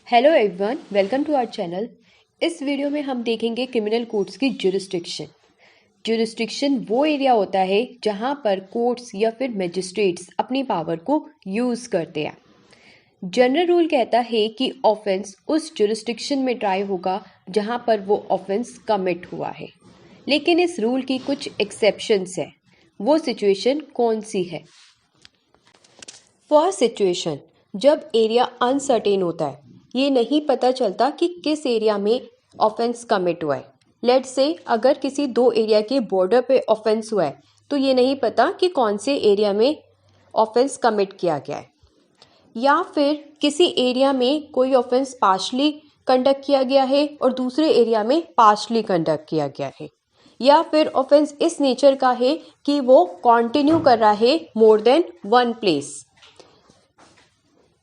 Hello everyone, welcome to our channel. इस video में हम देखेंगे क्रिमिनल कोर्ट्स की जुरिस्डिक्शन। जुरिस्डिक्शन वो एरिया होता है जहां पर कोर्ट्स या फिर मजिस्ट्रेट्स अपनी पावर को यूज़ करते हैं। जनरल रूल कहता है कि ऑफेंस उस जुरिस्डिक्शन में ट्राई होगा जहां पर वो ऑफेंस कमिट हुआ है, लेकिन इस रूल की कुछ एक्सेप्शंस है। वो सिचुएशन कौन सी है? फर्स्ट सिचुएशन, जब एरिया अनसर्टेन होता है, ये नहीं पता चलता कि किस एरिया में ऑफेंस कमिट हुआ है। लेट्स से अगर किसी दो एरिया के बॉर्डर पे ऑफेंस हुआ है तो ये नहीं पता कि कौन से एरिया में ऑफेंस कमिट किया गया है, या फिर किसी एरिया में कोई ऑफेंस पार्शली कंडक्ट किया गया है और दूसरे एरिया में पार्शली कंडक्ट किया गया है, या फिर ऑफेंस इस नेचर का है कि वो कंटिन्यू कर रहा है मोर देन वन प्लेस,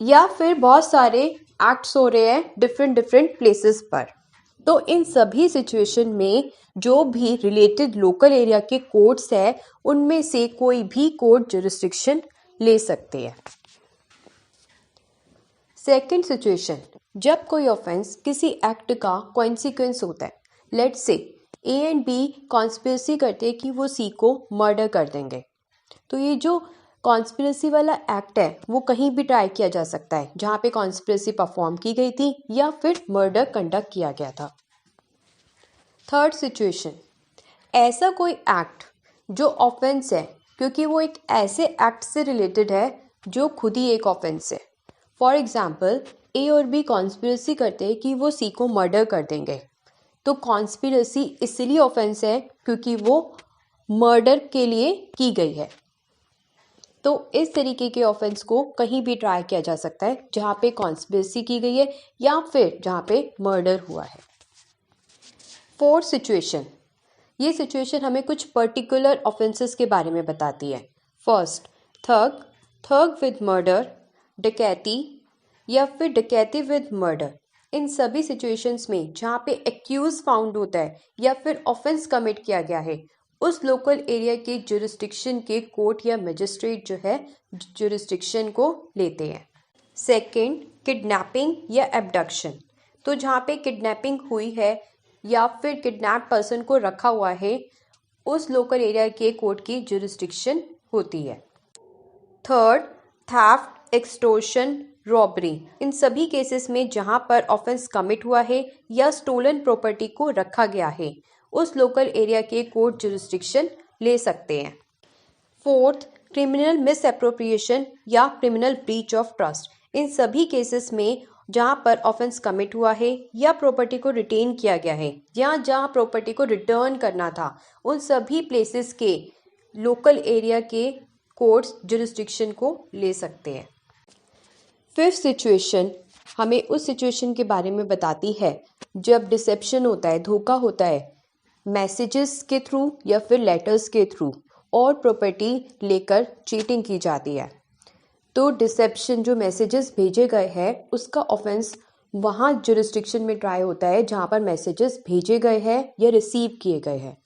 या फिर बहुत सारे एक्ट्स हो रहे हैं डिफरेंट डिफरेंट प्लेसेस पर। तो इन सभी सिचुएशन में जो भी रिलेटेड लोकल एरिया के कोर्ट्स है उनमें से कोई भी कोर्ट जुरिस्डिक्शन ले सकते हैं। सेकंड सिचुएशन, जब कोई ऑफेंस किसी एक्ट का कॉन्सिक्वेंस होता है। Let's say A and B conspiracy करते हैं कि वो सी को मर्डर कर देंगे, तो ये जो कॉन्स्पिरेसी वाला एक्ट है वो कहीं भी ट्राई किया जा सकता है जहाँ पे कॉन्स्पिरेसी परफॉर्म की गई थी या फिर मर्डर कंडक्ट किया गया था। थर्ड सिचुएशन, ऐसा कोई एक्ट जो ऑफेंस है क्योंकि वो एक ऐसे एक्ट से रिलेटेड है जो खुद ही एक ऑफेंस है। फॉर एग्जाम्पल, ए और बी कॉन्स्पिरेसी करते हैं कि वो सी को मर्डर कर देंगे, तो कॉन्स्पिरेसी इसलिए ऑफेंस है क्योंकि वो मर्डर के लिए की गई है। तो इस तरीके के ऑफेंस को कहीं भी ट्राई किया जा सकता है जहाँ पे कॉन्स्पिरेसी की गई है या फिर जहाँ पे मर्डर हुआ है। फोर्थ सिचुएशन, ये सिचुएशन हमें कुछ पर्टिकुलर ऑफेंसेस के बारे में बताती है। फर्स्ट, थग विद मर्डर, डकैती या फिर डकैती विद मर्डर। इन सभी सिचुएशंस में जहाँ पे एक्यूज फाउंड होता है या फिर ऑफेंस कमिट किया गया है, उस लोकल एरिया के जुरिस्डिक्शन के कोर्ट या मजिस्ट्रेट जो है जुरिस्डिक्शन को लेते हैं। सेकंड, किडनैपिंग या एब्डक्शन। तो जहाँ पे किडनैपिंग हुई है या फिर किडनैप पर्सन को रखा हुआ है, उस लोकल एरिया के कोर्ट की जुरिस्डिक्शन होती है। Third, theft, extortion, robbery. इन सभी केसेस में जहाँ पर ऑफेंस कमिट हुआ है या स्टोलन प्रॉपर्टी को रखा गया है, उस लोकल एरिया के कोर्ट जुरिस्डिक्शन ले सकते हैं। फोर्थ, क्रिमिनल मिसएप्रोप्रिएशन या क्रिमिनल ब्रीच ऑफ ट्रस्ट। इन सभी केसेस में जहाँ पर ऑफेंस कमिट हुआ है या प्रॉपर्टी को रिटेन किया गया है या जहाँ प्रॉपर्टी को रिटर्न करना था, उन सभी प्लेसेस के लोकल एरिया के कोर्ट्स जुरिस्डिक्शन को ले सकते हैं। फिफ्थ सिचुएशन हमें उस सिचुएशन के बारे में बताती है जब डिसेप्शन होता है, धोखा होता है मैसेजेस के थ्रू या फिर लेटर्स के थ्रू, और प्रॉपर्टी लेकर चीटिंग की जाती है। तो डिसेप्शन, जो मैसेजेस भेजे गए हैं, उसका ऑफेंस वहाँ जुरिस्डिक्शन में ट्राई होता है जहाँ पर मैसेजेस भेजे गए हैं या रिसीव किए गए हैं।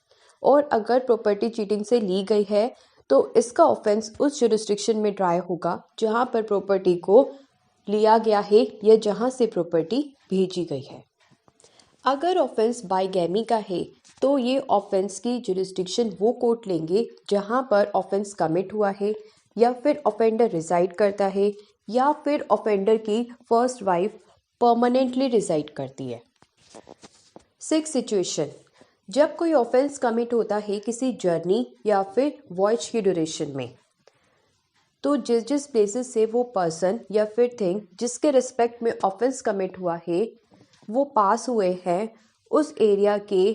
और अगर प्रॉपर्टी चीटिंग से ली गई है तो इसका ऑफेंस उस जुरिस्डिक्शन में ट्राई होगा जहाँ पर प्रॉपर्टी को लिया गया है या जहाँ से प्रॉपर्टी भेजी गई है। अगर ऑफेंस बाइगैमी का है तो ये ऑफेंस की जुरिस्डिक्शन वो कोर्ट लेंगे जहाँ पर ऑफेंस कमिट हुआ है या फिर ऑफेंडर रिजाइड करता है या फिर ऑफेंडर की फर्स्ट वाइफ परमानेंटली रिजाइड करती है। सिक्स सिचुएशन, जब कोई ऑफेंस कमिट होता है किसी जर्नी या फिर वॉयज की ड्यूरेशन में, तो जिस जिस प्लेसेस से वो पर्सन या फिर थिंग जिसके रिस्पेक्ट में ऑफेंस कमिट हुआ है वो पास हुए हैं, उस एरिया के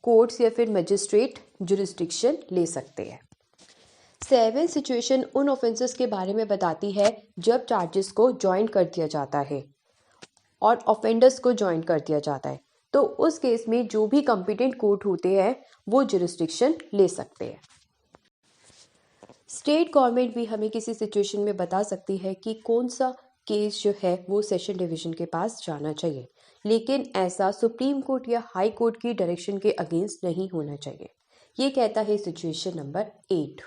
कोर्ट्स या फिर मजिस्ट्रेट जुरिस्डिक्शन ले सकते हैं। सेवन सिचुएशन उन ऑफेंसेस के बारे में बताती है जब चार्जेस को ज्वाइन कर दिया जाता है और ऑफेंडर्स को ज्वाइन कर दिया जाता है, तो उस केस में जो भी कॉम्पिटेंट कोर्ट होते हैं वो जुरिस्डिक्शन ले सकते हैं। स्टेट गवर्नमेंट भी हमें किसी सिचुएशन में बता सकती है कि कौन सा केस जो है वो सेशन डिवीजन के पास जाना चाहिए, लेकिन ऐसा सुप्रीम कोर्ट या हाई कोर्ट की डायरेक्शन के अगेंस्ट नहीं होना चाहिए। ये कहता है सिचुएशन नंबर 8।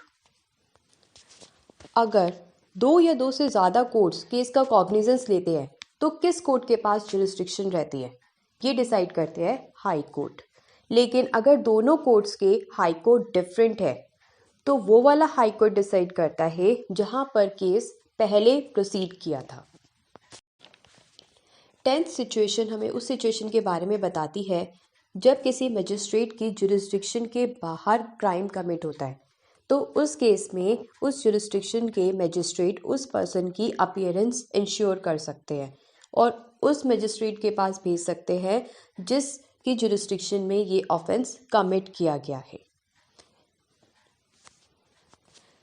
अगर दो या दो से ज़्यादा कोर्ट्स केस का कॉग्निजेंस लेते हैं तो किस कोर्ट के पास जुरिस्डिक्शन रहती है, ये डिसाइड करते हैं हाई कोर्ट। लेकिन अगर दोनों कोर्ट्स के हाई कोर्ट डिफरेंट है तो वो वाला हाई कोर्ट डिसाइड करता है जहां पर केस पहले प्रोसीड किया था। 10th सिचुएशन हमें उस सिचुएशन के बारे में बताती है जब किसी मजिस्ट्रेट की जुरिस्डिक्शन के बाहर क्राइम कमिट होता है, तो उस केस में उस जुरिस्डिक्शन के मजिस्ट्रेट उस पर्सन की अपीयरेंस इंश्योर कर सकते हैं और उस मजिस्ट्रेट के पास भेज सकते हैं जिसकी जुरिस्डिक्शन में ये ऑफेंस कमिट किया गया है।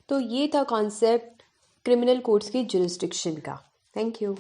तो ये था कॉन्सेप्ट क्रिमिनल कोर्ट्स की जुरिस्डिक्शन का। Thank you.